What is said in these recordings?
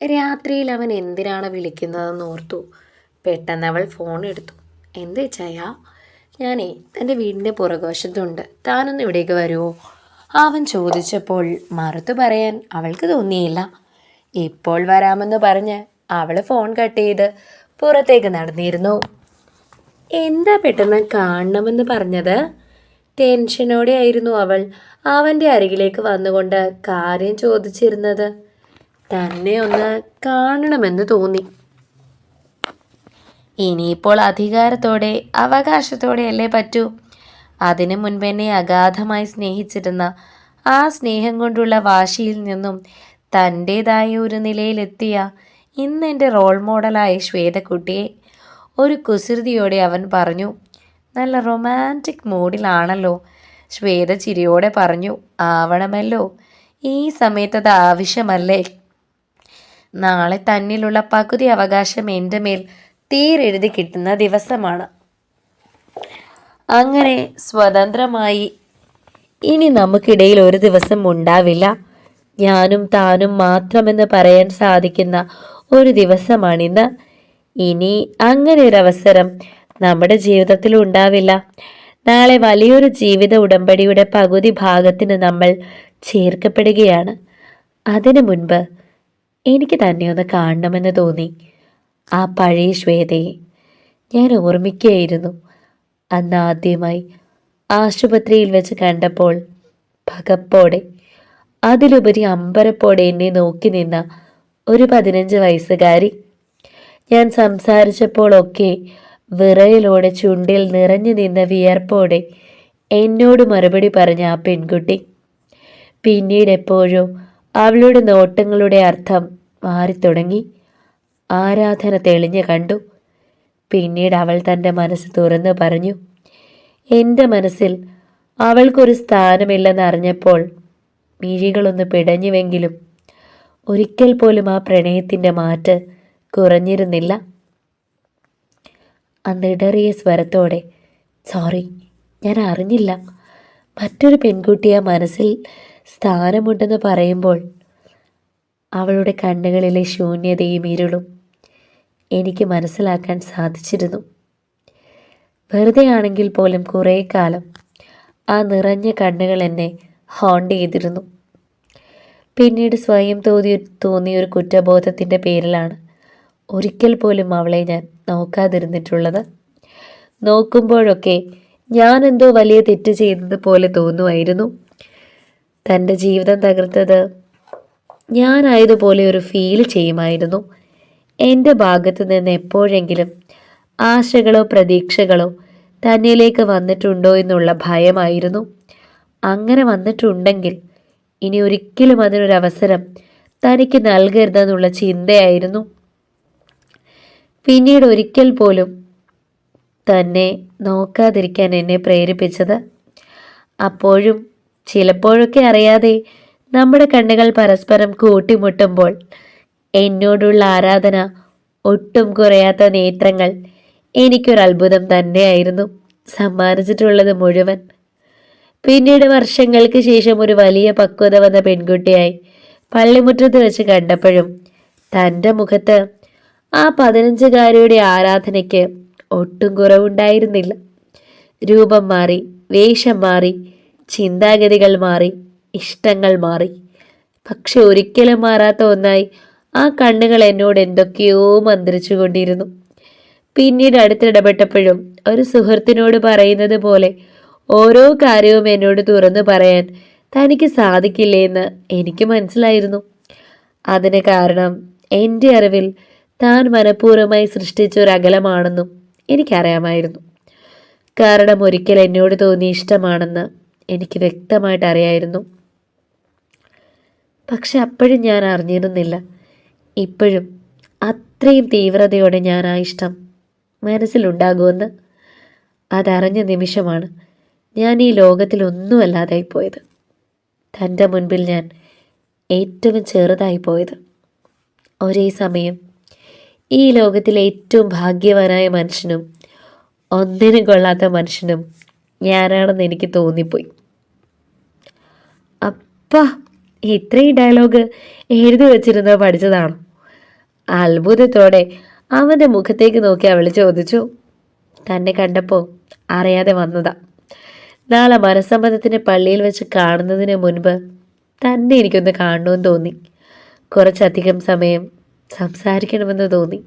രാത്രിയിൽ അവൻ എന്തിനാണ് വിളിക്കുന്നതെന്ന് ഓർത്തു. പെട്ടെന്ന് അവൾ ഫോൺ എടുത്തു. എന്തേ ചായ? ഞാനേ എൻ്റെ വീടിൻ്റെ പുറകുവശത്തുണ്ട്, താനൊന്ന് ഇവിടേക്ക് വരുമോ? അവൻ ചോദിച്ചപ്പോൾ മറുത്തു പറയാൻ അവൾക്ക് തോന്നിയില്ല. ഇപ്പോൾ വരാമെന്ന് പറഞ്ഞ് അവൾ ഫോൺ കട്ട് ചെയ്ത് പുറത്തേക്ക് നടന്നിരുന്നു. എന്താ പെട്ടെന്ന് കാണണമെന്ന് പറഞ്ഞത്? ടെൻഷനോടെ ആയിരുന്നു അവൾ അവൻ്റെ അരികിലേക്ക് വന്നുകൊണ്ട് കാര്യം ചോദിച്ചിരുന്നത്. തന്നെ ഒന്ന് കാണണമെന്ന് തോന്നി. ഇനിയിപ്പോൾ അധികാരത്തോടെ അവകാശത്തോടെയല്ലേ പറ്റൂ. അതിനു മുൻപെന്നെ അഗാധമായി സ്നേഹിച്ചിരുന്ന ആ സ്നേഹം കൊണ്ടുള്ള വാശിയിൽ നിന്നും തൻ്റേതായ ഒരു നിലയിലെത്തിയ ഇന്ന് എൻ്റെ റോൾ മോഡലായ ശ്വേതക്കുട്ടിയെ ഒരു കുസൃതിയോടെ അവൻ പറഞ്ഞു. നല്ല റൊമാൻറ്റിക് മൂഡിലാണല്ലോ. ശ്വേത ചിരിയോടെ പറഞ്ഞു. ആവണമല്ലോ, ഈ സമയത്തത് ആവശ്യമല്ലേ? നാളെ തന്നിലുള്ള പകുതി അവകാശം എൻ്റെ മേൽ തീരെഴുതി കിട്ടുന്ന ദിവസമാണ്. അങ്ങനെ സ്വതന്ത്രമായി ഇനി നമുക്കിടയിൽ ഒരു ദിവസം ഉണ്ടാവില്ല. ഞാനും താനും മാത്രമെന്ന് പറയാൻ സാധിക്കുന്ന ഒരു ദിവസമാണിന്ന്. ഇനി അങ്ങനെ ഒരു അവസരം നമ്മുടെ ജീവിതത്തിൽ ഉണ്ടാവില്ല. നാളെ വലിയൊരു ജീവിത ഉടമ്പടിയുടെ പകുതി ഭാഗത്തിന് നമ്മൾ ചേർക്കപ്പെടുകയാണ്. അതിനു മുൻപ് എനിക്ക് തന്നെ ഒന്ന് കാണണമെന്ന് തോന്നി. ആ പഴയ ശ്വേതയെ ഞാൻ ഓർമ്മിക്കുകയായിരുന്നു. അന്ന് ആദ്യമായി ആശുപത്രിയിൽ വെച്ച് കണ്ടപ്പോൾ പകപ്പോടെ, അതിലുപരി അമ്പരപ്പോടെ എന്നെ നോക്കി നിന്ന ഒരു 15 വയസ്സുകാരി. ഞാൻ സംസാരിച്ചപ്പോഴൊക്കെ വിറയലോടെ ചുണ്ടിൽ നിറഞ്ഞു നിന്ന വിയർപ്പോടെ എന്നോട് മറുപടി പറഞ്ഞ ആ പെൺകുട്ടി. പിന്നീട് എപ്പോഴോ അവളുടെ നോട്ടങ്ങളുടെ അർത്ഥം മാറിത്തുടങ്ങി. ആരാധന തെളിഞ്ഞു കണ്ടു. പിന്നീട് അവൾ തൻ്റെ മനസ്സ് തുറന്നു പറഞ്ഞു. എൻ്റെ മനസ്സിൽ അവൾക്കൊരു സ്ഥാനമില്ലെന്നറിഞ്ഞപ്പോൾ മിഴികളൊന്ന് പിടഞ്ഞുവെങ്കിലും ഒരിക്കൽ പോലും ആ പ്രണയത്തിൻ്റെ മാറ്റ് കുറഞ്ഞിരുന്നില്ല. അന്നിടറിയ സ്വരത്തോടെ, സോറി, ഞാൻ അറിഞ്ഞില്ല. മറ്റൊരു പെൺകുട്ടി ആ മനസ്സിൽ സ്ഥാനമുണ്ടെന്ന് പറയുമ്പോൾ അവളുടെ കണ്ണുകളിലെ ശൂന്യതയും ഇരുളും എനിക്ക് മനസ്സിലാക്കാൻ സാധിച്ചിരുന്നു. വെറുതെ ആണെങ്കിൽ പോലും കുറേ കാലം ആ നിറഞ്ഞ കണ്ണുകൾ എന്നെ ഹോണ്ട് ചെയ്തിരുന്നു. പിന്നീട് സ്വയം തോന്നിയൊരു കുറ്റബോധത്തിൻ്റെ പേരിലാണ് ഒരിക്കൽ പോലും അവളെ ഞാൻ നോക്കാതിരുന്നിട്ടുള്ളത്. നോക്കുമ്പോഴൊക്കെ ഞാൻ എന്തോ വലിയ തെറ്റ് ചെയ്തതുപോലെ തോന്നുമായിരുന്നു. തൻ്റെ ജീവിതം തകർത്തത് ഞാനായതുപോലെ ഒരു ഫീൽ ചെയ്യുമായിരുന്നു. എൻ്റെ ഭാഗത്തു നിന്ന് എപ്പോഴെങ്കിലും ആശകളോ പ്രതീക്ഷകളോ തന്നിലേക്ക് വന്നിട്ടുണ്ടോ എന്നുള്ള ഭയമായിരുന്നു. അങ്ങനെ വന്നിട്ടുണ്ടെങ്കിൽ ഇനി ഒരിക്കലും അതിനൊരവസരം തനിക്ക് നൽകരുതെന്നുള്ള ചിന്തയായിരുന്നു. പിന്നീട് ഒരിക്കൽ പോലും തന്നെ നോക്കാതിരിക്കാൻ എന്നെ പ്രേരിപ്പിച്ചത്. അപ്പോഴും ചിലപ്പോഴൊക്കെ അറിയാതെ നമ്മുടെ കണ്ണുകൾ പരസ്പരം കൂട്ടിമുട്ടുമ്പോൾ എന്നോടുള്ള ആരാധന ഒട്ടും കുറയാത്ത നേത്രങ്ങൾ എനിക്കൊരത്ഭുതം തന്നെയായിരുന്നു സമ്മാനിച്ചിട്ടുള്ളത് മുഴുവൻ. പിന്നീട് വർഷങ്ങൾക്ക് ശേഷം ഒരു വലിയ പക്വത വന്ന പെൺകുട്ടിയായി പള്ളിമുറ്റത്ത് വെച്ച് കണ്ടപ്പോഴും തൻ്റെ മുഖത്ത് ആ 15കാരിയുടെ ആരാധനയ്ക്ക് ഒട്ടും കുറവുണ്ടായിരുന്നില്ല. രൂപം മാറി, വേഷം മാറി, ചിന്താഗതികൾ മാറി, ഇഷ്ടങ്ങൾ മാറി. പക്ഷെ ഒരിക്കലും മാറാത്ത ഒന്നായി ആ കണ്ണുകൾ എന്നോട് എന്തൊക്കെയോ മന്ത്രിച്ചു കൊണ്ടിരുന്നു. പിന്നീട് അടുത്തിടപെട്ടപ്പോഴും ഒരു സുഹൃത്തിനോട് പറയുന്നത് പോലെ ഓരോ കാര്യവും എന്നോട് തുറന്നു പറയാൻ തനിക്ക് സാധിക്കില്ലേന്ന് എനിക്ക് മനസ്സിലായിരുന്നു. അതിന് കാരണം എൻ്റെ അറിവിൽ താൻ മനഃപൂർവ്വമായി സൃഷ്ടിച്ച ഒരു അകലമാണെന്നും എനിക്കറിയാമായിരുന്നു. കാരണം ഒരിക്കൽ എന്നോട് തോന്നിയ ഇഷ്ടമാണെന്ന് എനിക്ക് വ്യക്തമായിട്ട് അറിയായിരുന്നു. പക്ഷെ അപ്പോഴും ഞാൻ അറിഞ്ഞിരുന്നില്ല. ഇപ്പോഴും അത്രയും തീവ്രതയോടെ ഞാൻ ആ ഇഷ്ടം മനസ്സിലുണ്ടാകുമെന്ന്. അതറിഞ്ഞ നിമിഷമാണ് ഞാൻ ഈ ലോകത്തിൽ ഒന്നുമല്ലാതായിപ്പോയത്. തൻ്റെ മുൻപിൽ ഞാൻ ഏറ്റവും ചെറുതായിപ്പോയത്. ഒരേ സമയം ഈ ലോകത്തിലെ ഏറ്റവും ഭാഗ്യവാനായ മനുഷ്യനും ഒന്നിനും കൊള്ളാത്ത മനുഷ്യനും ഞാനാണെന്ന് എനിക്ക് തോന്നിപ്പോയി. അപ്പാ, ഇത്രയും ഡയലോഗ് എഴുതി വച്ചിരുന്നോ പഠിച്ചതാണോ? അത്ഭുതത്തോടെ അവൻ്റെ മുഖത്തേക്ക് നോക്കി അവൾ ചോദിച്ചു. തന്നെ കണ്ടപ്പോൾ അറിയാതെ വന്നതാ. നാളെ മനസ്സമ്മതത്തിന് പള്ളിയിൽ വെച്ച് കാണുന്നതിന് മുൻപ് തന്നെ എനിക്കൊന്ന് കാണണമെന്ന് തോന്നി. കുറച്ചധികം സമയം സംസാരിക്കണമെന്ന് തോന്നി.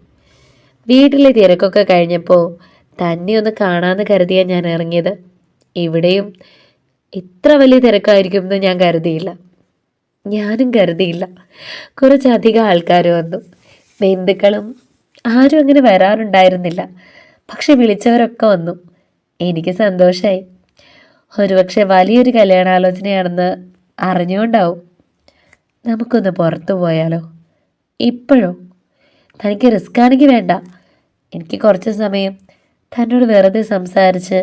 വീട്ടിലെ തിരക്കൊക്കെ കഴിഞ്ഞപ്പോൾ തന്നെ ഒന്ന് കാണാമെന്ന് കരുതിയാ ഞാൻ ഇറങ്ങിയത്. ഇവിടെയും ഇത്ര വലിയ തിരക്കായിരിക്കുമെന്ന് ഞാൻ കരുതിയില്ല. ഞാനും കരുതിയില്ല. കുറച്ചധികം ആൾക്കാർ വന്നു. ബന്ധുക്കളും ആരും അങ്ങനെ വരാറുണ്ടായിരുന്നില്ല. പക്ഷെ വിളിച്ചവരൊക്കെ വന്നു. എനിക്ക് സന്തോഷമായി. ഒരുപക്ഷെ വലിയൊരു കല്യാണാലോചനയാണെന്ന് അറിഞ്ഞുകൊണ്ടാവും. നമുക്കൊന്ന് പുറത്തു പോയാലോ? ഇപ്പോഴോ? തനിക്ക് റിസ്ക് ആണെങ്കിൽ വേണ്ട. എനിക്ക് കുറച്ച് സമയം തന്നോട് വെറുതെ സംസാരിച്ച്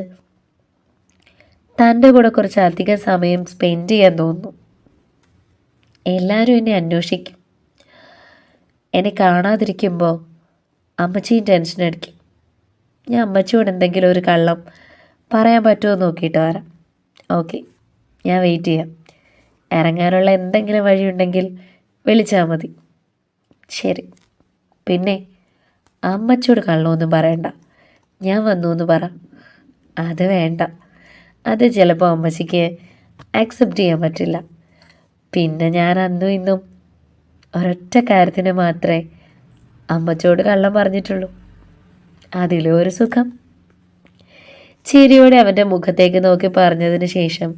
തൻ്റെ കൂടെ കുറച്ച് അധികം സമയം സ്പെൻഡ് ചെയ്യാൻ തോന്നുന്നു. എല്ലാവരും എന്നെ അന്വേഷിക്കും. എന്നെ കാണാതിരിക്കുമ്പോൾ അമ്മച്ചിയും ടെൻഷൻ അടിക്കും. ഞാൻ അമ്മച്ചിയോട് എന്തെങ്കിലും ഒരു കള്ളം പറയാൻ പറ്റുമോ നോക്കിയിട്ട് വരാം. ഓക്കെ, ഞാൻ വെയിറ്റ് ചെയ്യാം. ഇറങ്ങാനുള്ള എന്തെങ്കിലും വഴിയുണ്ടെങ്കിൽ വിളിച്ചാൽ മതി. ശരി. പിന്നെ അമ്മച്ചിയോട് കള്ളമൊന്നും പറയണ്ട. ഞാൻ വന്നു എന്ന് പറ. അത് വേണ്ട. അത് ചിലപ്പോൾ അമ്മച്ചിക്ക് ആക്സെപ്റ്റ് ചെയ്യാൻ പറ്റില്ല. പിന്നെ ഞാൻ അന്നും ഇന്നും ഒരൊറ്റ കാര്യത്തിന് മാത്രമേ അമ്മച്ചിയോട് കള്ളം പറഞ്ഞിട്ടുള്ളൂ. അതിലും ഒരു സുഖം. ചിരിയോടെ അവൻ്റെ മുഖത്തേക്ക് നോക്കി പറഞ്ഞതിന് ശേഷം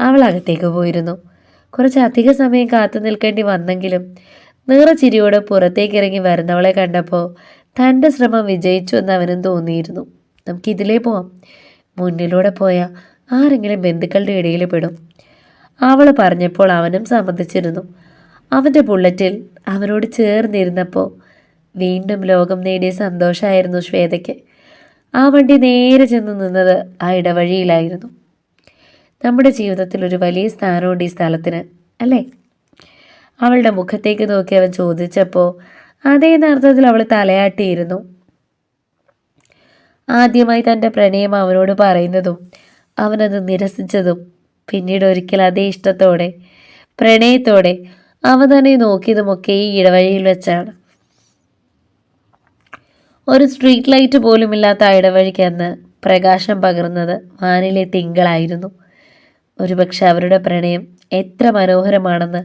അവൾ അകത്തേക്ക് പോയിരുന്നു. കുറച്ചധിക സമയം കാത്തു നിൽക്കേണ്ടി വന്നെങ്കിലും ചിരിയോടെ പുറത്തേക്ക് ഇറങ്ങി വരുന്നവളെ കണ്ടപ്പോൾ തൻ്റെ ശ്രമം വിജയിച്ചു എന്ന് അവനും തോന്നിയിരുന്നു. നമുക്കിതിലേ പോവാം. മുന്നിലൂടെ പോയാൽ ആരെങ്കിലും ബന്ധുക്കളുടെ ഇടയിൽ പെടും. അവൾ പറഞ്ഞപ്പോൾ അവനും സമ്മതിച്ചിരുന്നു. അവൻ്റെ ബുള്ളറ്റിൽ അവനോട് ചേർന്നിരുന്നപ്പോൾ വീണ്ടും ലോകം നേടിയ സന്തോഷമായിരുന്നു ശ്വേതയ്ക്ക്. ആ വണ്ടി നേരെ ചെന്ന് നിന്നത് ആ ഇടവഴിയിലായിരുന്നു. നമ്മുടെ ജീവിതത്തിൽ ഒരു വലിയ സ്ഥാനമുണ്ട് ഈ സ്ഥലത്തിന്, അല്ലേ? അവളുടെ മുഖത്തേക്ക് നോക്കി അവൻ ചോദിച്ചപ്പോൾ അതേ അർത്ഥത്തിൽ അവൾ തലയാട്ടിയിരുന്നു. ആദ്യമായി തൻ്റെ പ്രണയം അവനോട് പറയുന്നതും അവനത് നിരസിച്ചതും പിന്നീട് ഒരിക്കൽ അതേ ഇഷ്ടത്തോടെ പ്രണയത്തോടെ അവൻ തന്നെ നോക്കിയതുമൊക്കെ ഈ ഇടവഴിയിൽ വെച്ചാണ്. ഒരു സ്ട്രീറ്റ് ലൈറ്റ് പോലുമില്ലാത്ത ആ ഇടവഴിക്ക് അന്ന് പ്രകാശം പകർന്നത് വാനിലെ തിങ്കളായിരുന്നു. ഒരുപക്ഷെ അവരുടെ പ്രണയം എത്ര മനോഹരമാണെന്ന്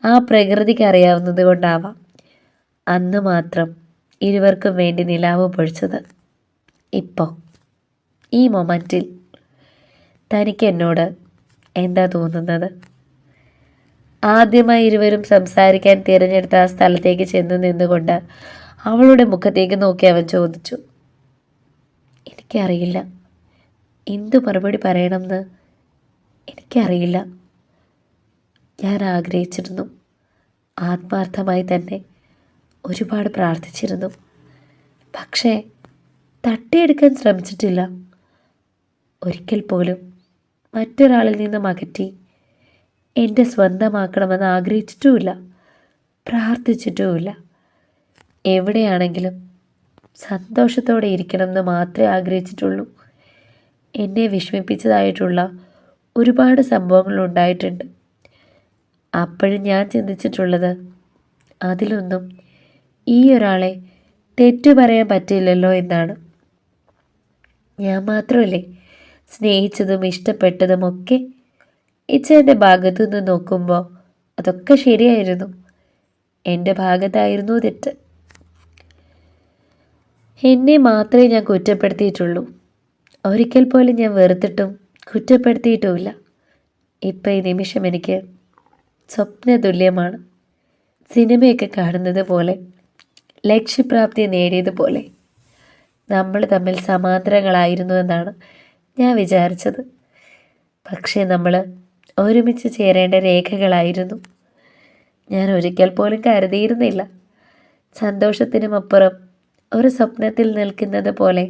ആ പ്രകൃതിക്ക് അറിയാവുന്നത് കൊണ്ടാവാം അന്ന് മാത്രം ഇരുവർക്കും വേണ്ടി നിലാവ് പൊഴിച്ചത്. ഇപ്പോൾ ഈ മൊമെൻറ്റിൽ തനിക്ക് എന്നോട് എന്താ തോന്നുന്നത്? ആദ്യമായി ഇരുവരും സംസാരിക്കാൻ തിരഞ്ഞെടുത്ത ആ സ്ഥലത്തേക്ക് ചെന്ന് നിന്നുകൊണ്ട് അവളുടെ മുഖത്തേക്ക് നോക്കി അവൻ ചോദിച്ചു. എനിക്കറിയില്ല. എന്തു മറുപടി പറയണമെന്ന് എനിക്കറിയില്ല. ഞാൻ ആഗ്രഹിച്ചിരുന്നു. ആത്മാർത്ഥമായി തന്നെ ഒരുപാട് പ്രാർത്ഥിച്ചിരുന്നു. പക്ഷേ തട്ടിയെടുക്കാൻ ശ്രമിച്ചിട്ടില്ല. ഒരിക്കൽ പോലും മറ്റൊരാളിൽ നിന്നും അകറ്റി എൻ്റെ സ്വന്തമാക്കണമെന്ന് ആഗ്രഹിച്ചിട്ടുമില്ല, പ്രാർത്ഥിച്ചിട്ടുമില്ല. എവിടെയാണെങ്കിലും സന്തോഷത്തോടെ ഇരിക്കണമെന്ന് മാത്രമേ ആഗ്രഹിച്ചിട്ടുള്ളൂ. എന്നെ വിഷമിപ്പിച്ചതായിട്ടുള്ള ഒരുപാട് സംഭവങ്ങൾ ഉണ്ടായിട്ടുണ്ട്. അപ്പോഴും ഞാൻ ചിന്തിച്ചിട്ടുള്ളത് അതിലൊന്നും ഈ ഒരാളെ തെറ്റു പറയാൻ പറ്റില്ലല്ലോ എന്നാണ്. ഞാൻ മാത്രമല്ലേ സ്നേഹിച്ചതും ഇഷ്ടപ്പെട്ടതുമൊക്കെ. ഇച്ചേൻ്റെ ഭാഗത്തു നിന്ന് നോക്കുമ്പോൾ അതൊക്കെ ശരിയായിരുന്നു. എൻ്റെ ഭാഗത്തായിരുന്നു തെറ്റ്. എന്നെ മാത്രമേ ഞാൻ കുറ്റപ്പെടുത്തിയിട്ടുള്ളൂ. ഒരിക്കൽ പോലും ഞാൻ വെറുത്തിട്ടും കുറ്റപ്പെടുത്തിയിട്ടുമില്ല. ഇപ്പം ഈ നിമിഷം എനിക്ക് സ്വപ്നതുല്യമാണ്. സിനിമയൊക്കെ കാണുന്നത് പോലെ, ലക്ഷ്യപ്രാപ്തി നേടിയതുപോലെ. നമ്മൾ തമ്മിൽ സമാന്തരങ്ങളായിരുന്നു എന്നാണ് ഞാൻ വിചാരിച്ചത്. പക്ഷേ നമ്മൾ ഒരുമിച്ച് ചേരേണ്ട രേഖകളായിരുന്നു. ഞാൻ ഒരിക്കൽ പോലും കരുതിയിരുന്നില്ല സന്തോഷത്തിനുമപ്പുറം ഒരു സ്വപ്നത്തിൽ നിൽക്കുന്നത് പോലെ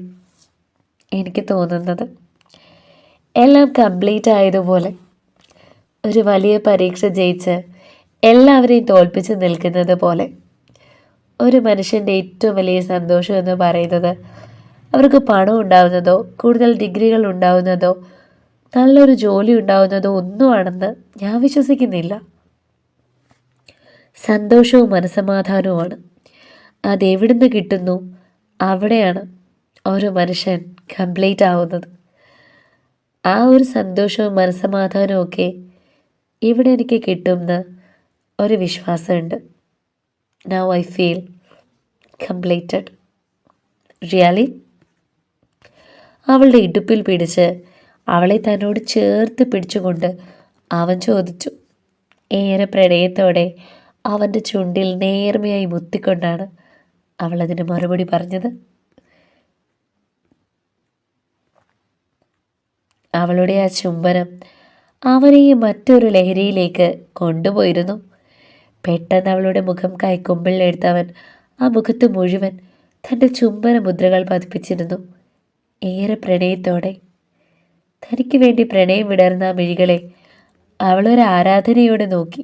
എനിക്ക് തോന്നുന്നത്. എല്ലാം കംപ്ലീറ്റ് ആയതുപോലെ, ഒരു വലിയ പരീക്ഷ ജയിച്ച് എല്ലാവരെയും തോൽപ്പിച്ച് നിൽക്കുന്നത് പോലെ. ഒരു മനുഷ്യൻ്റെ ഏറ്റവും വലിയ സന്തോഷം എന്ന് പറയുന്നത് അവർക്ക് പണം ഉണ്ടാവുന്നതോ കൂടുതൽ ഡിഗ്രികൾ ഉണ്ടാവുന്നതോ നല്ലൊരു ജോലി ഉണ്ടാവുന്നതോ ഒന്നുമാണെന്ന് ഞാൻ വിശ്വസിക്കുന്നില്ല. സന്തോഷവും മനസ്സമാധാനവുമാണ്. അതെവിടുന്ന് കിട്ടുന്നു അവിടെയാണ് ഓരോ മനുഷ്യൻ കംപ്ലീറ്റ് ആവുന്നത്. ആ ഒരു സന്തോഷവും മനസ്സമാധാനവും ഒക്കെ ഇവിടെ എനിക്ക് കിട്ടുമെന്ന് ഒരു വിശ്വാസമുണ്ട്. Now I feel completed. Really? അവളുടെ ഇടുപ്പിൽ പിടിച്ച് അവളെ തന്നോട് ചേർത്ത് പിടിച്ചുകൊണ്ട് അവൻ ചോദിച്ചു. ഏറെ പ്രണയത്തോടെ അവൻ്റെ ചുണ്ടിൽ നേർമയായി മുത്തിക്കൊണ്ടാണ് അവളതിന് മറുപടി പറഞ്ഞത്. അവളുടെ ആ ചുംബനം അവനെയും മറ്റൊരു ലഹരിയിലേക്ക് കൊണ്ടുപോയിരുന്നു. പെട്ടെന്ന് അവളുടെ മുഖം കൈക്കുമ്പിളിലെടുത്തവൻ ആ മുഖത്ത് മുഴുവൻ തൻ്റെ ചുംബന മുദ്രകൾ പതിപ്പിച്ചിരുന്നു. ഏറെ പ്രണയത്തോടെ തനിക്ക് വേണ്ടി പ്രണയം വിടർന്ന ആ മിഴികളെ അവളൊരു ആരാധനയോടെ നോക്കി.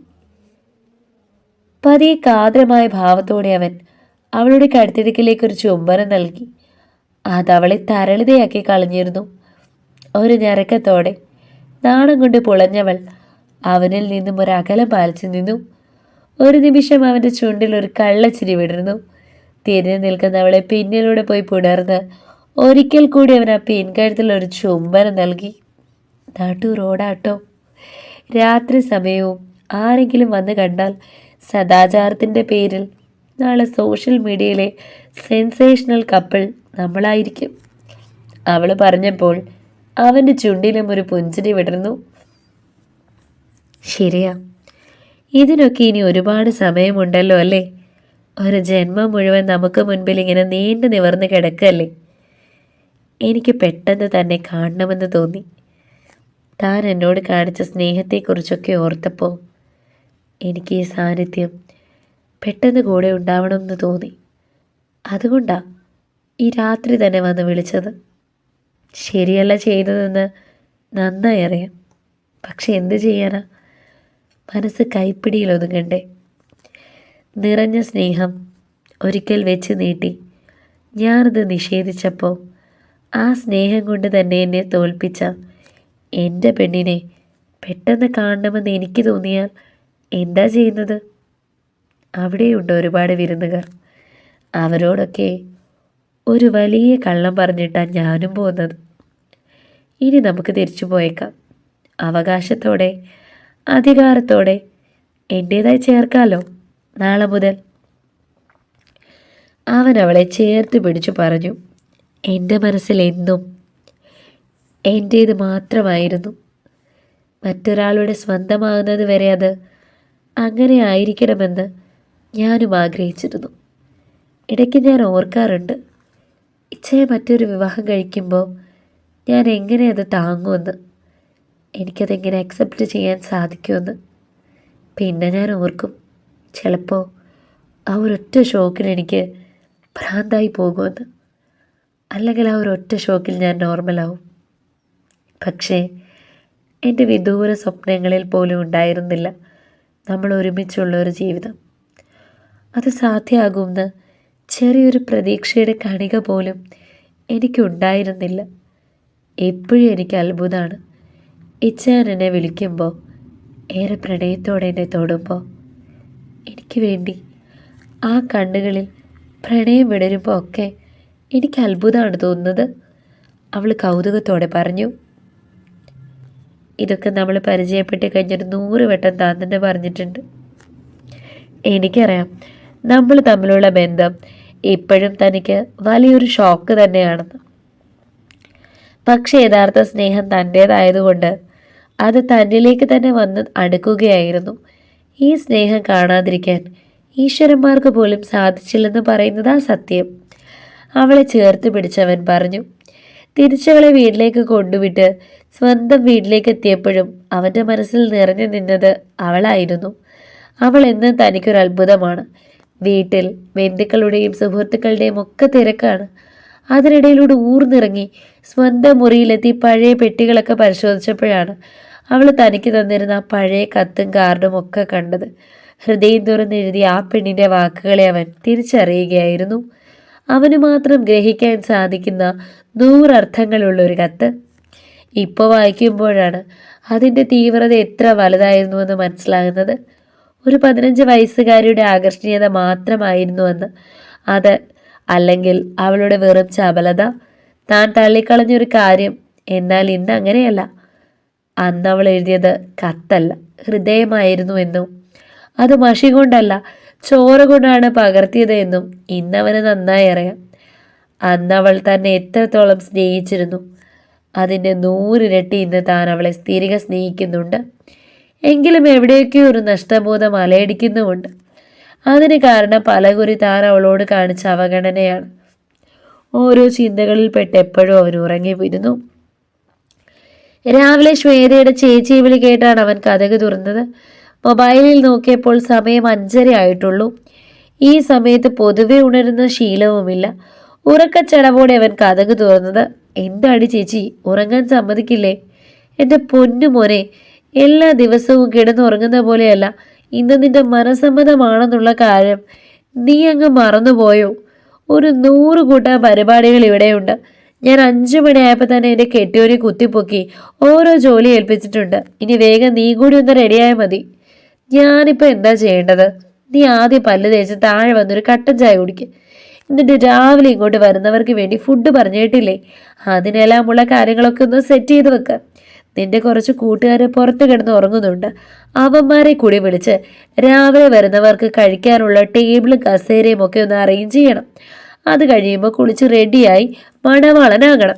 പതിയെ കാതരമായ ഭാവത്തോടെ അവൻ അവളുടെ കഴുത്തിടുക്കിലേക്കൊരു ചുംബനം നൽകി. അതവളെ തരളിതയാക്കി കളഞ്ഞിരുന്നു. ഒരു ഞരക്കത്തോടെ നാണം കൊണ്ട് പുളഞ്ഞവൾ അവനിൽ നിന്നും ഒരകലം പാലിച്ചു നിന്നു. ഒരു നിമിഷം അവൻ്റെ ചുണ്ടിൽ ഒരു കള്ളച്ചിരി വിടർന്നു. തിരിഞ്ഞു നിൽക്കുന്നവളെ പിന്നിലൂടെ പോയി പുണർന്ന് ഒരിക്കൽ കൂടി അവൻ ആ പിൻകഴുത്തിൽ ഒരു ചുംബനം നൽകി. നാട്ടു റോഡാട്ടോ. രാത്രി സമയവും ആരെങ്കിലും വന്ന് കണ്ടാൽ സദാചാരത്തിൻ്റെ പേരിൽ നാളെ സോഷ്യൽ മീഡിയയിലെ സെൻസേഷണൽ കപ്പിൾ നമ്മളായിരിക്കും. അവൾ പറഞ്ഞപ്പോൾ അവൻ്റെ ചുണ്ടിലും ഒരു പുഞ്ചിരി വിടർന്നു. ശരിയാ, ഇതിനൊക്കെ ഇനി ഒരുപാട് സമയമുണ്ടല്ലോ അല്ലേ? ഒരു ജന്മം മുഴുവൻ നമുക്ക് മുൻപിൽ ഇങ്ങനെ നീണ്ടു നിവർന്ന് കിടക്കല്ലേ? എനിക്ക് പെട്ടെന്ന് തന്നെ കാണണമെന്ന് തോന്നി. താൻ എന്നോട് കാണിച്ച സ്നേഹത്തെക്കുറിച്ചൊക്കെ ഓർത്തപ്പോൾ എനിക്ക് ഈ സാന്നിധ്യം പെട്ടെന്ന് കൂടെ ഉണ്ടാവണമെന്ന് തോന്നി. അതുകൊണ്ടാ ഈ രാത്രി തന്നെ വന്ന് വിളിച്ചത്. ശരിയല്ല ചെയ്തതെന്ന് നന്നായി അറിയാം. പക്ഷെ എന്ത് ചെയ്യാനാ, മനസ്സ് കൈപ്പിടിയിൽ ഒതുങ്ങണ്ടേ. നിറഞ്ഞ സ്നേഹം ഒരിക്കൽ വെച്ച് നീട്ടി ഞാനത് നിഷേധിച്ചപ്പോൾ ആ സ്നേഹം കൊണ്ട് തന്നെ എന്നെ തോൽപ്പിച്ച എൻ്റെ പെണ്ണിനെ പെട്ടെന്ന് കാണണമെന്ന് എനിക്ക് തോന്നിയാൽ എന്താ ചെയ്യുന്നത്? അവിടെയുണ്ട് ഒരുപാട് വിരുന്നുകാർ. അവരോടൊക്കെ ഒരു വലിയ കള്ളം പറഞ്ഞിട്ടാണ് ഞാനും പോകുന്നത്. ഇനി നമുക്ക് തിരിച്ചു പോയേക്കാം. അവകാശത്തോടെ അധികാരത്തോടെ എൻ്റേതായി ചേർക്കാലോ നാളെ മുതൽ. അവൻ അവളെ ചേർത്ത് പിടിച്ചു പറഞ്ഞു. എൻ്റെ മനസ്സിൽ എന്നും എൻ്റേത് മാത്രമായിരുന്നു. മറ്റൊരാളുടെ സ്വന്തമാകുന്നത് വരെ അത് അങ്ങനെ ആയിരിക്കണമെന്ന് ഞാനും ആഗ്രഹിച്ചിരുന്നു. ഇടയ്ക്ക് ഞാൻ ഓർക്കാറുണ്ട്, ഇച്ഛയെ മറ്റൊരു വിവാഹം കഴിക്കുമ്പോൾ ഞാൻ എങ്ങനെ അത് താങ്ങുമെന്ന്, എനിക്കതെങ്ങനെ അക്സെപ്റ്റ് ചെയ്യാൻ സാധിക്കുമെന്ന്. പിന്നെ ഞാൻ ഓർക്കും, ചിലപ്പോൾ ആ ഒരൊറ്റ ഷോക്കിൽ എനിക്ക് ഭ്രാന്തായി പോകുമെന്ന്, അല്ലെങ്കിൽ ആ ഒരൊറ്റ ഷോക്കിൽ ഞാൻ നോർമലാവും. പക്ഷേ എൻ്റെ വിദൂര സ്വപ്നങ്ങളിൽ പോലും ഉണ്ടായിരുന്നില്ല നമ്മൾ ഒരുമിച്ചുള്ള ഒരു ജീവിതം. അത് സാധ്യമാകുമെന്ന് ചെറിയൊരു പ്രതീക്ഷയുടെ കണിക പോലും എനിക്കുണ്ടായിരുന്നില്ല. എപ്പോഴും എനിക്ക് അത്ഭുതമാണ്, ഇച്ഛാൻ എന്നെ വിളിക്കുമ്പോൾ, ഏറെ പ്രണയത്തോടെ എന്നെ തൊടുമ്പോൾ, എനിക്ക് വേണ്ടി ആ കണ്ണുകളിൽ പ്രണയം വിടരുമ്പോൾ ഒക്കെ എനിക്ക് അത്ഭുതമാണ് തോന്നുന്നത്. അവൾ കൗതുകത്തോടെ പറഞ്ഞു. ഇതൊക്കെ നമ്മൾ പരിചയപ്പെട്ട് കഴിഞ്ഞൊരു 100 വട്ടം താൻ തന്നെ പറഞ്ഞിട്ടുണ്ട്. എനിക്കറിയാം നമ്മൾ തമ്മിലുള്ള ബന്ധം ഇപ്പോഴും തനിക്ക് വലിയൊരു ഷോക്ക് തന്നെയാണെന്ന്. പക്ഷേ യഥാർത്ഥ സ്നേഹം തൻ്റേതായതുകൊണ്ട് അത് തന്നിലേക്ക് തന്നെ വന്ന് അടുക്കുകയായിരുന്നു. ഈ സ്നേഹം കാണാതിരിക്കാൻ ഈശ്വരന്മാർക്ക് പോലും സാധിച്ചില്ലെന്ന് പറയുന്നതാ സത്യം. അവളെ ചേർത്ത് പിടിച്ചവൻ പറഞ്ഞു. തിരിച്ചവളെ വീട്ടിലേക്ക് കൊണ്ടുവിട്ട് സ്വന്തം വീട്ടിലേക്ക് എത്തിയപ്പോഴും അവൻ്റെ മനസ്സിൽ നിറഞ്ഞു നിന്നത് അവളായിരുന്നു. അവൾ എന്നും തനിക്കൊരു അത്ഭുതമാണ്. വീട്ടിൽ ബന്ധുക്കളുടെയും സുഹൃത്തുക്കളുടെയും ഒക്കെ തിരക്കാണ്. അതിനിടയിലൂടെ ഊർന്നിറങ്ങി സ്വന്തം മുറിയിലെത്തി പഴയ പെട്ടികളൊക്കെ പരിശോധിച്ചപ്പോഴാണ് അവൾ തനിക്ക് തന്നിരുന്ന ആ പഴയ കത്തും കാർഡും ഒക്കെ കണ്ടത്. ഹൃദയം തുറന്നെഴുതിയ ആ പെണ്ണിൻ്റെ വാക്കുകളെ അവൻ തിരിച്ചറിയുകയായിരുന്നു. അവന് മാത്രം ഗ്രഹിക്കാൻ സാധിക്കുന്ന 100 അർത്ഥങ്ങളുള്ള ഒരു കത്ത്. ഇപ്പോൾ വായിക്കുമ്പോഴാണ് അതിൻ്റെ തീവ്രത എത്ര വലുതായിരുന്നുവെന്ന് മനസ്സിലാകുന്നത്. ഒരു 15 വയസ്സുകാരിയുടെ ആകർഷണീയത മാത്രമായിരുന്നുവെന്ന് അത് അല്ലെങ്കിൽ അവളുടെ വെറും ചപലത, താൻ തള്ളിക്കളഞ്ഞൊരു കാര്യം. എന്നാൽ ഇന്ന് അങ്ങനെയല്ല. അന്ന് അവൾ എഴുതിയത് കത്തല്ല, ഹൃദയമായിരുന്നു എന്നും അത് മഷി കൊണ്ടല്ല ചോര കൊണ്ടാണ് പകർത്തിയത് എന്നും ഇന്നവന് നന്നായി അറിയാം. അന്ന് അവൾ തന്നെ എത്രത്തോളം സ്നേഹിച്ചിരുന്നു, അതിൻ്റെ 100 ഇരട്ടി ഇന്ന് താൻ അവളെ തിരികെ സ്നേഹിക്കുന്നുണ്ട്. എങ്കിലും എവിടെയൊക്കെയോ ഒരു നഷ്ടബോധം അലയടിക്കുന്നുമുണ്ട്. അതിന് കാരണം പലകുറി താൻ അവളോട് കാണിച്ച അവഗണനയാണ്. ഓരോ ചിന്തകളിൽ പെട്ട് എപ്പോഴും അവൻ ഉറങ്ങിപ്പോയിരുന്നു. രാവിലെ ശ്വേതയുടെ ചേച്ചി വിളി കേട്ടാണ് അവൻ കതക് തുറന്നത്. മൊബൈലിൽ നോക്കിയപ്പോൾ സമയം 5:30 ആയിട്ടുള്ളൂ. ഈ സമയത്ത് പൊതുവെ ഉണരുന്ന ശീലവുമില്ല. ഉറക്കച്ചടവോടെ അവൻ കതക് തുറന്നത്. എന്താണ് ചേച്ചി, ഉറങ്ങാൻ സമ്മതിക്കില്ലേ? എൻ്റെ പൊന്നു മോനെ, എല്ലാ ദിവസവും കിടന്നുറങ്ങുന്ന പോലെയല്ല, ഇന്ന് നിന്റെ മനസ്സമ്മതമാണെന്നുള്ള കാര്യം നീ അങ്ങ് മറന്നുപോയോ? ഒരു 100 കൂട്ടം പരിപാടികൾ ഇവിടെയുണ്ട്. ഞാൻ 5 മണിയായപ്പോൾ തന്നെ എൻ്റെ കെട്ടിയോനെ കുത്തിപ്പൊക്കി ഓരോ ജോലി ഏൽപ്പിച്ചിട്ടുണ്ട്. ഇനി വേഗം നീ കൂടി ഒന്ന് റെഡിയായാൽ മതി. ഞാനിപ്പോൾ എന്താ ചെയ്യേണ്ടത്? നീ ആദ്യം പല്ല് തേച്ച് താഴെ വന്നൊരു കട്ടൻ ചായ കുടിക്ക്. എന്നിട്ട് രാവിലെ ഇങ്ങോട്ട് വരുന്നവർക്ക് വേണ്ടി ഫുഡ് പറഞ്ഞിട്ടില്ലേ, അതിനെല്ലാമുള്ള കാര്യങ്ങളൊക്കെ ഒന്ന് സെറ്റ് ചെയ്ത് വെക്ക. നിന്റെ കുറച്ച് കൂട്ടുകാർ പുറത്ത് കിടന്ന് ഉറങ്ങുന്നുണ്ട്. അവന്മാരെ കൂടി വിളിച്ച് രാവിലെ വരുന്നവർക്ക് കഴിക്കാനുള്ള ടേബിളും കസേരയും ഒക്കെ ഒന്ന് അറേഞ്ച് ചെയ്യണം. അത് കഴിയുമ്പോൾ കുളിച്ച് റെഡിയായി മണവാളനാകണം.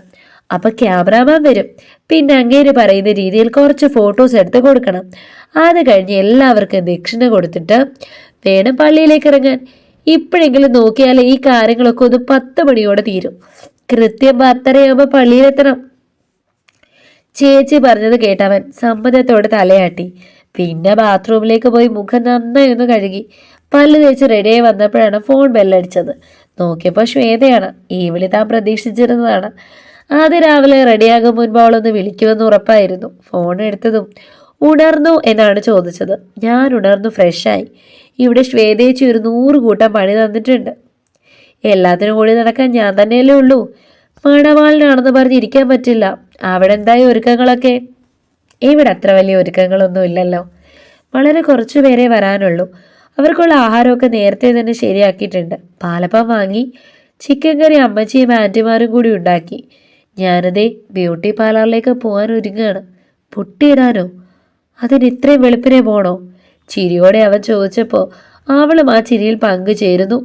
അപ്പം ക്യാമറാമാൻ വരും. പിന്നെ അങ്ങേര് പറയുന്ന രീതിയിൽ കുറച്ച് ഫോട്ടോസ് എടുത്ത് കൊടുക്കണം. അത് കഴിഞ്ഞ് എല്ലാവർക്കും ദക്ഷിണ കൊടുത്തിട്ട് വേണം പള്ളിയിലേക്ക് ഇറങ്ങാൻ. ഇപ്പോഴെങ്കിലും നോക്കിയാൽ ഈ കാര്യങ്ങളൊക്കെ ഒന്ന് 10 മണിയോടെ തീരും. കൃത്യം 10:30 പള്ളിയിലെത്തണം. ചേച്ചി പറഞ്ഞത് കേട്ടവൻ സമ്മതത്തോടെ തലയാട്ടി. പിന്നെ ബാത്റൂമിലേക്ക് പോയി മുഖം നന്നായി ഒന്ന് കഴുകി പല്ല് തേച്ച് റെഡിയായി വന്നപ്പോഴാണ് ഫോൺ ബെല്ലടിച്ചത്. നോക്കിയപ്പോൾ ശ്വേതയാണ്. ഈ വിളി താൻ പ്രതീക്ഷിച്ചിരുന്നതാണ്. ആദ്യം രാവിലെ റെഡിയാകും മുൻപ് അവളൊന്ന് വിളിക്കുമെന്ന് ഉറപ്പായിരുന്നു. ഫോൺ എടുത്തതും ഉണർന്നു എന്നാണ് ചോദിച്ചത്. ഞാൻ ഉണർന്നു, ഫ്രഷായി. ഇവിടെ ശ്വേതേച്ചി ഒരു 100 കൂട്ടം പണി തന്നിട്ടുണ്ട്. എല്ലാത്തിനും കൂടി നടക്കാൻ ഞാൻ തന്നെയല്ലേ ഉള്ളൂ. മണവാളിനാണെന്ന് പറഞ്ഞിരിക്കാൻ പറ്റില്ല. അവിടെ എന്തായി ഒരുക്കങ്ങളൊക്കെ? ഇവിടെ അത്ര വലിയ ഒരുക്കങ്ങളൊന്നും ഇല്ലല്ലോ. വളരെ കുറച്ചു പേരെ വരാനുള്ളൂ. അവർക്കുള്ള ആഹാരമൊക്കെ നേരത്തെ തന്നെ ശരിയാക്കിയിട്ടുണ്ട്. പാലപ്പം വാങ്ങി, ചിക്കൻ കറി അമ്മച്ചിയും ആൻറ്റിമാരും കൂടി ഉണ്ടാക്കി. ഞാനതേ ബ്യൂട്ടി പാർലറിലേക്ക് പോകാൻ ഒരുങ്ങാണ്. പുട്ടിയിടാനോ? അതിന് ഇത്രയും വെളുപ്പിനെ പോണോ? ചിരിയോടെ അവൻ ചോദിച്ചപ്പോൾ അവളും ആ ചിരിയിൽ പങ്കുചേരുന്നു.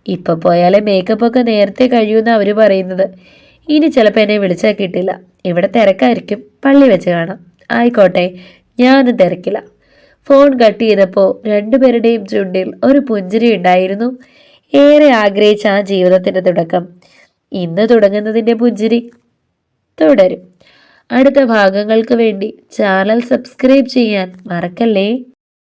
ഇപ്പം പോയാലേ മേക്കപ്പ് ഒക്കെ നേരത്തെ കഴിയുമെന്ന് അവർ പറയുന്നത്. ഇനി ചിലപ്പോൾ എന്നെ വിളിച്ചാൽ കിട്ടില്ല. ഇവിടെ തിരക്കായിരിക്കും. പള്ളി വെച്ച് കാണാം. ആയിക്കോട്ടെ, ഞാനും തിരക്കില്ല. ഫോൺ കട്ട് ചെയ്തപ്പോൾ രണ്ടുപേരുടെയും ചുണ്ടിൽ ഒരു പുഞ്ചിരി ഉണ്ടായിരുന്നു. ഏറെ ആഗ്രഹിച്ച ആ ജീവിതത്തിൻ്റെ തുടക്കം ഇന്ന് തുടങ്ങുന്നതിൻ്റെ പുഞ്ചിരി തുടരും. അടുത്ത ഭാഗങ്ങൾക്ക് വേണ്ടി ചാനൽ സബ്സ്ക്രൈബ് ചെയ്യാൻ മറക്കല്ലേ.